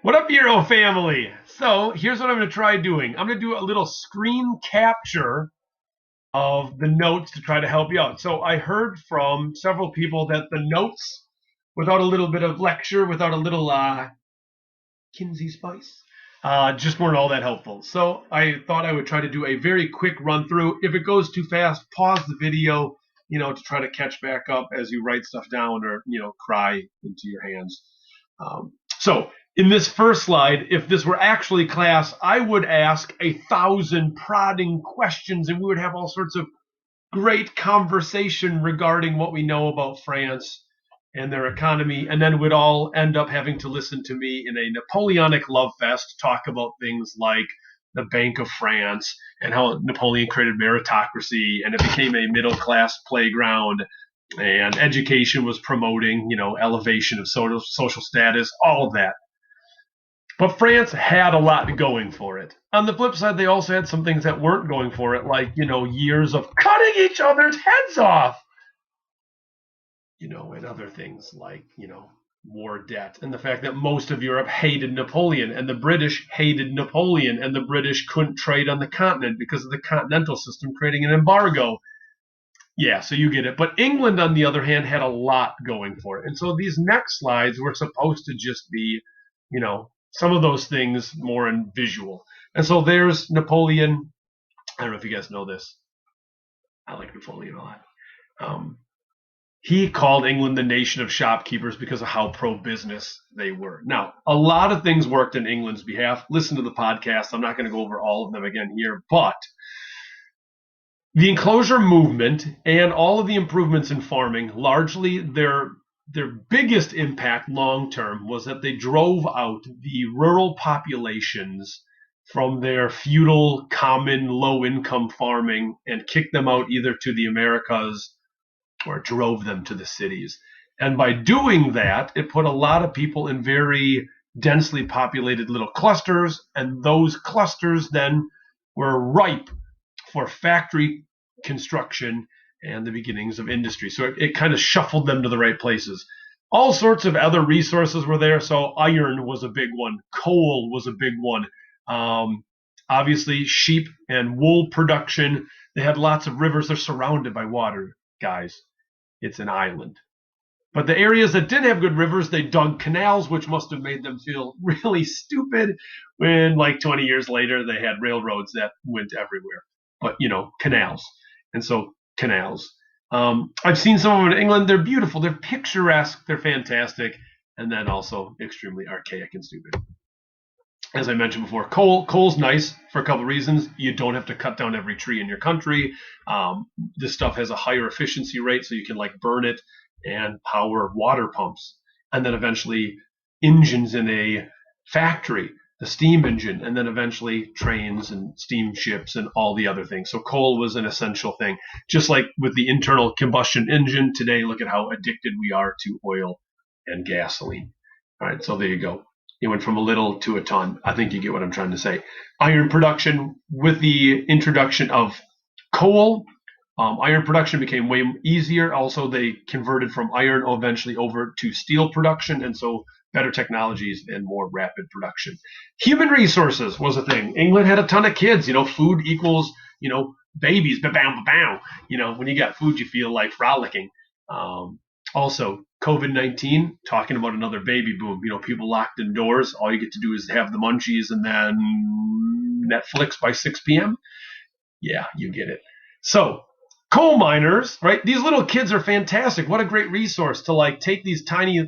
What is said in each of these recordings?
What up, Euro family? So here's what I'm going to try doing. I'm going to do a little screen capture of the notes to try to help you out. So I heard from several people that the notes, without a little bit of lecture, without a little Kinsey spice, just weren't all that helpful. So I thought I would try to do a very quick run through. If it goes too fast, pause the video, to try to catch back up as you write stuff down or, cry into your hands. So in this first slide, if this were actually class, I would ask 1,000 prodding questions and we would have all sorts of great conversation regarding what we know about France and their economy. And then we'd all end up having to listen to me in a Napoleonic love fest talk about things like the Bank of France and how Napoleon created meritocracy and it became a middle class playground and education was promoting, elevation of social status, all of that. But France had a lot going for it. On the flip side, they also had some things that weren't going for it, like, years of cutting each other's heads off, and other things like, war debt and the fact that most of Europe hated Napoleon and the British hated Napoleon and the British couldn't trade on the continent because of the continental system creating an embargo. Yeah, so you get it. But England, on the other hand, had a lot going for it. And so these next slides were supposed to just be, some of those things more in visual. And so there's Napoleon. I don't know if you guys know this. I like Napoleon a lot. He called England the nation of shopkeepers because of how pro-business they were. Now, a lot of things worked in England's behalf. Listen to the podcast. I'm not going to go over all of them again here, but the enclosure movement and all of the improvements in farming, largely their biggest impact long term was that they drove out the rural populations from their feudal, common, low income farming and kicked them out either to the Americas or drove them to the cities. And by doing that, it put a lot of people in very densely populated little clusters, and those clusters then were ripe for factory construction and the beginnings of industry. So it kind of shuffled them to the right places. All sorts of other resources were there. So iron was a big one. Coal was a big one. Obviously, sheep and wool production. They had lots of rivers. They're surrounded by water, guys. It's an island. But the areas that didn't have good rivers, they dug canals, which must have made them feel really stupid when, like 20 years later, they had railroads that went everywhere. But, canals. And so canals. I've seen some of them in England. They're beautiful. They're picturesque. They're fantastic. And then also extremely archaic and stupid. As I mentioned before, coal's nice for a couple of reasons. You don't have to cut down every tree in your country. This stuff has a higher efficiency rate, so you can burn it and power water pumps. And then eventually engines in a factory, the steam engine, and then eventually trains and steamships and all the other things. So coal was an essential thing. Just like with the internal combustion engine, today look at how addicted we are to oil and gasoline. All right, so there you go. It went from a little to a ton. I think you get what I'm trying to say. Iron production, with the introduction of coal, iron production became way easier. Also, they converted from iron eventually over to steel production, and so better technologies and more rapid production. Human resources was a thing. England had a ton of kids. Food equals, babies. Ba-bam, ba-bam. When you got food, you feel like frolicking. Also, COVID-19, talking about another baby boom. People locked indoors. All you get to do is have the munchies and then Netflix by 6 p.m. Yeah, you get it. So, coal miners, right? These little kids are fantastic. What a great resource to take these tiny,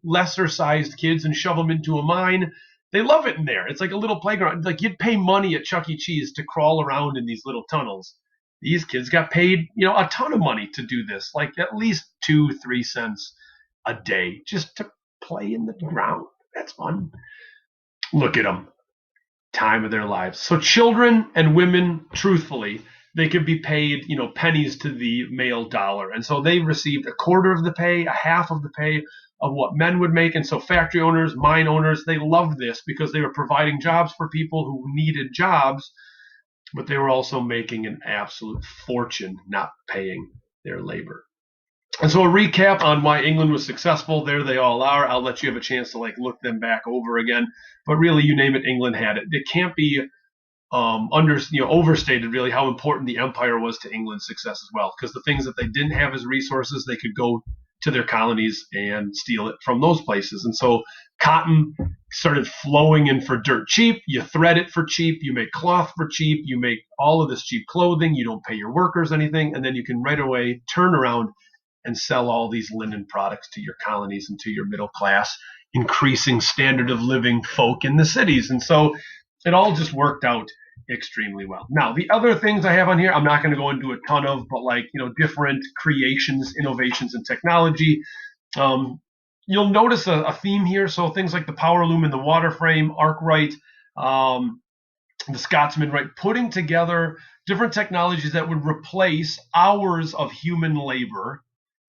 lesser sized kids and shove them into a mine. They love it in there. It's like a little playground. You'd pay money at Chuck E. Cheese to crawl around in these little tunnels. These kids got paid, a ton of money to do this, at least 2-3 cents a day just to play in the ground. That's fun. Look at them. Time of their lives. So children and women, truthfully, they could be paid, pennies to the male dollar. And so they received a quarter of the pay, a half of the pay of what men would make. And so factory owners, mine owners, they loved this because they were providing jobs for people who needed jobs, but they were also making an absolute fortune not paying their labor. And so a recap on why England was successful. There they all are. I'll let you have a chance to look them back over again. But really, you name it, England had it. It can't be overstated really how important the empire was to England's success as well. Because the things that they didn't have as resources, they could go to their colonies and steal it from those places. And so cotton started flowing in for dirt cheap. You thread it for cheap. You make cloth for cheap. You make all of this cheap clothing. You don't pay your workers anything. And then you can right away turn around and sell all these linen products to your colonies and to your middle class, increasing standard of living folk in the cities. And so it all just worked out extremely well. Now, the other things I have on here, I'm not going to go into a ton of, but different creations, innovations, and technology. Um, you'll notice a theme here. So things like the power loom and the water frame, Arkwright, the Scotsman, right, putting together different technologies that would replace hours of human labor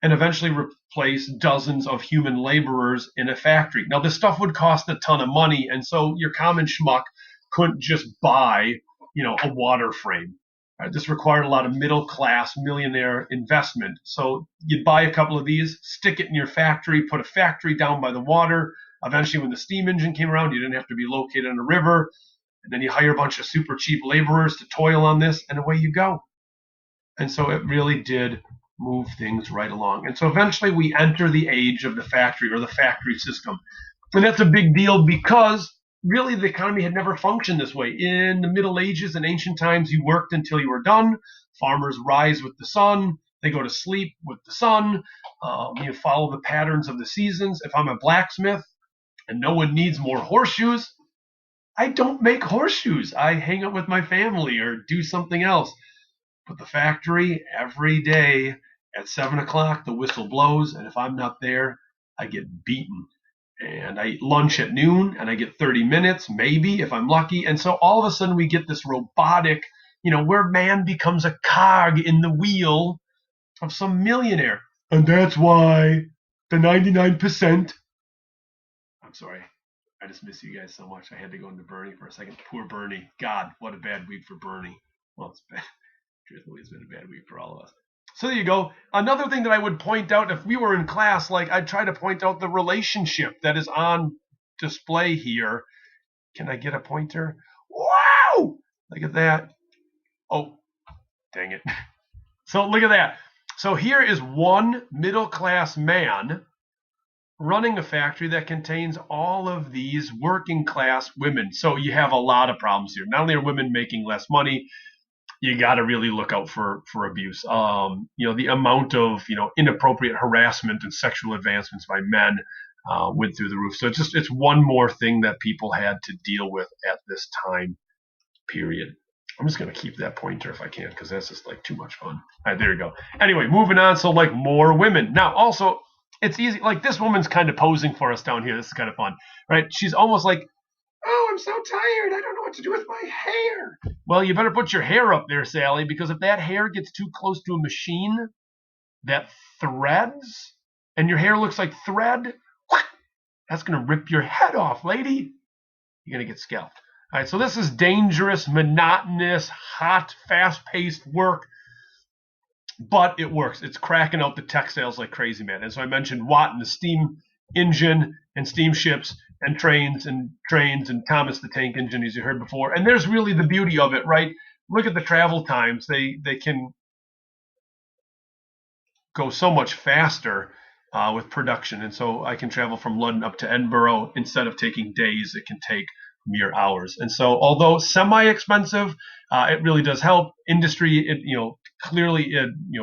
and eventually replace dozens of human laborers in a factory. Now, this stuff would cost a ton of money, and so your common schmuck couldn't just buy, a water frame. Right? This required a lot of middle class millionaire investment. So you'd buy a couple of these, stick it in your factory, put a factory down by the water. Eventually, when the steam engine came around, you didn't have to be located on a river. And then you hire a bunch of super cheap laborers to toil on this, and away you go. And so it really did move things right along. And so eventually we enter the age of the factory or the factory system. And that's a big deal because really the economy had never functioned this way. In the Middle Ages and ancient times, you worked until you were done. Farmers rise with the sun. They go to sleep with the sun. You follow the patterns of the seasons. If I'm a blacksmith and no one needs more horseshoes, I don't make horseshoes. I hang out with my family or do something else. But the factory, every day at 7 o'clock, the whistle blows. And if I'm not there, I get beaten. And I eat lunch at noon and I get 30 minutes, maybe, if I'm lucky. And so all of a sudden we get this robotic, where man becomes a cog in the wheel of some millionaire. And that's why the 99%. I'm sorry. I just miss you guys so much. I had to go into Bernie for a second. Poor Bernie. God, what a bad week for Bernie. Well, it's bad. Truthfully, it's been a bad week for all of us. So there you go. Another thing that I would point out if we were in class, I'd try to point out the relationship that is on display here. Can I get a pointer? Wow! Look at that. Oh, dang it. So look at that. So here is one middle class man running a factory that contains all of these working class women. So you have a lot of problems here. Not only are women making less money, you got to really look out for abuse. The amount of inappropriate harassment and sexual advancements by men went through the roof. So it's one more thing that people had to deal with at this time period. I'm just going to keep that pointer if I can because that's just too much fun. All right, there you go. Anyway, moving on. So more women. Now also it's easy. This woman's kind of posing for us down here. This is kind of fun, right? She's almost like, oh, I'm so tired. I don't know what to do with my hair. Well, you better put your hair up there, Sally, because if that hair gets too close to a machine that threads and your hair looks like thread, that's going to rip your head off, lady. You're going to get scalped. All right, so this is dangerous, monotonous, hot, fast-paced work, but it works. It's cracking out the textiles like crazy, man. And so I mentioned Watt and the steam engine and steamships and trains and Thomas the Tank Engine, as you heard before. And there's really the beauty of it, right? Look at the travel times. They can go so much faster with production. And so I can travel from London up to Edinburgh. Instead of taking days, it can take mere hours. And so although semi-expensive, it really does help. Industry, clearly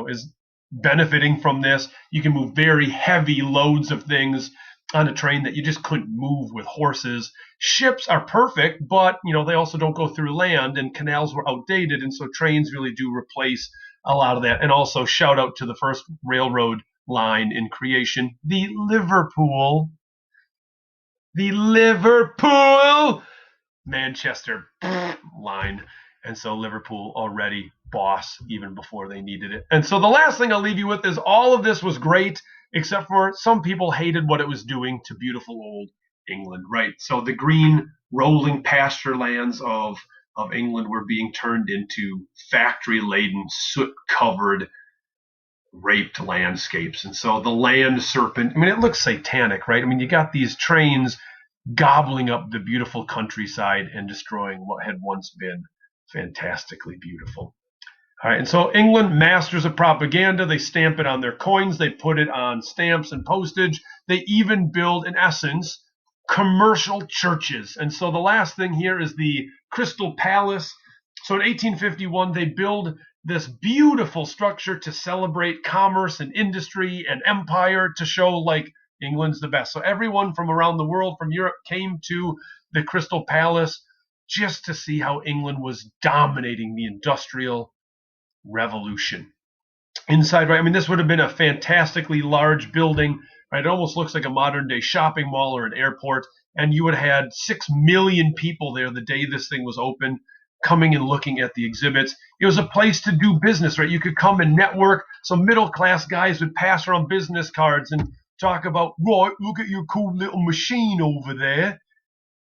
is benefiting from this. You can move very heavy loads of things on a train that you just couldn't move with horses. Ships are perfect, but they also don't go through land, and canals were outdated, and so trains really do replace a lot of that. And also shout out to the first railroad line in creation, the Liverpool Manchester line. And so Liverpool already boss even before they needed it. And so the last thing I'll leave you with is all of this was great, except for some people hated what it was doing to beautiful old England, right? So the green rolling pasture lands of England were being turned into factory-laden, soot-covered raped landscapes. And so the land serpent, I mean, it looks satanic, right? I mean, you got these trains gobbling up the beautiful countryside and destroying what had once been fantastically beautiful. All right, and so England, masters of propaganda, they stamp it on their coins, they put it on stamps and postage, they even build, in essence, commercial churches. And so the last thing here is the Crystal Palace. So in 1851, they build this beautiful structure to celebrate commerce and industry and empire, to show like England's the best. So everyone from around the world, from Europe, came to the Crystal Palace just to see how England was dominating the industrial revolution. Inside, right? I mean, this would have been a fantastically large building, right? It almost looks like a modern day shopping mall or an airport. And you would have had 6 million people there the day this thing was open, coming and looking at the exhibits. It was a place to do business, right? You could come and network. So middle class guys would pass around business cards and talk about, right, look at your cool little machine over there.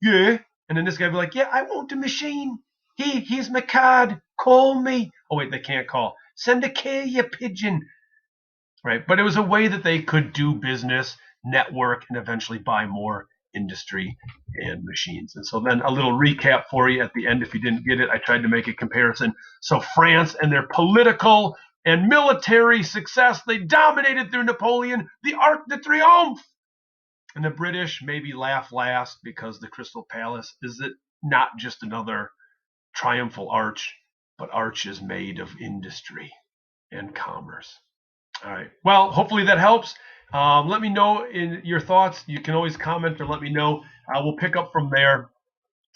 Yeah. And then this guy would be like, yeah, I want the machine. Here's my card. Call me. Oh, wait, they can't call. Send a carrier pigeon. Right. But it was a way that they could do business, network, and eventually buy more industry and machines. And so then a little recap for you at the end if you didn't get it. I tried to make a comparison. So France and their political and military success, they dominated through Napoleon, the Arc de Triomphe. And the British maybe laugh last because the Crystal Palace is it not just another triumphal arch, but arches made of industry and commerce. All right. Well, hopefully that helps. Let me know in your thoughts. You can always comment or let me know. We'll pick up from there.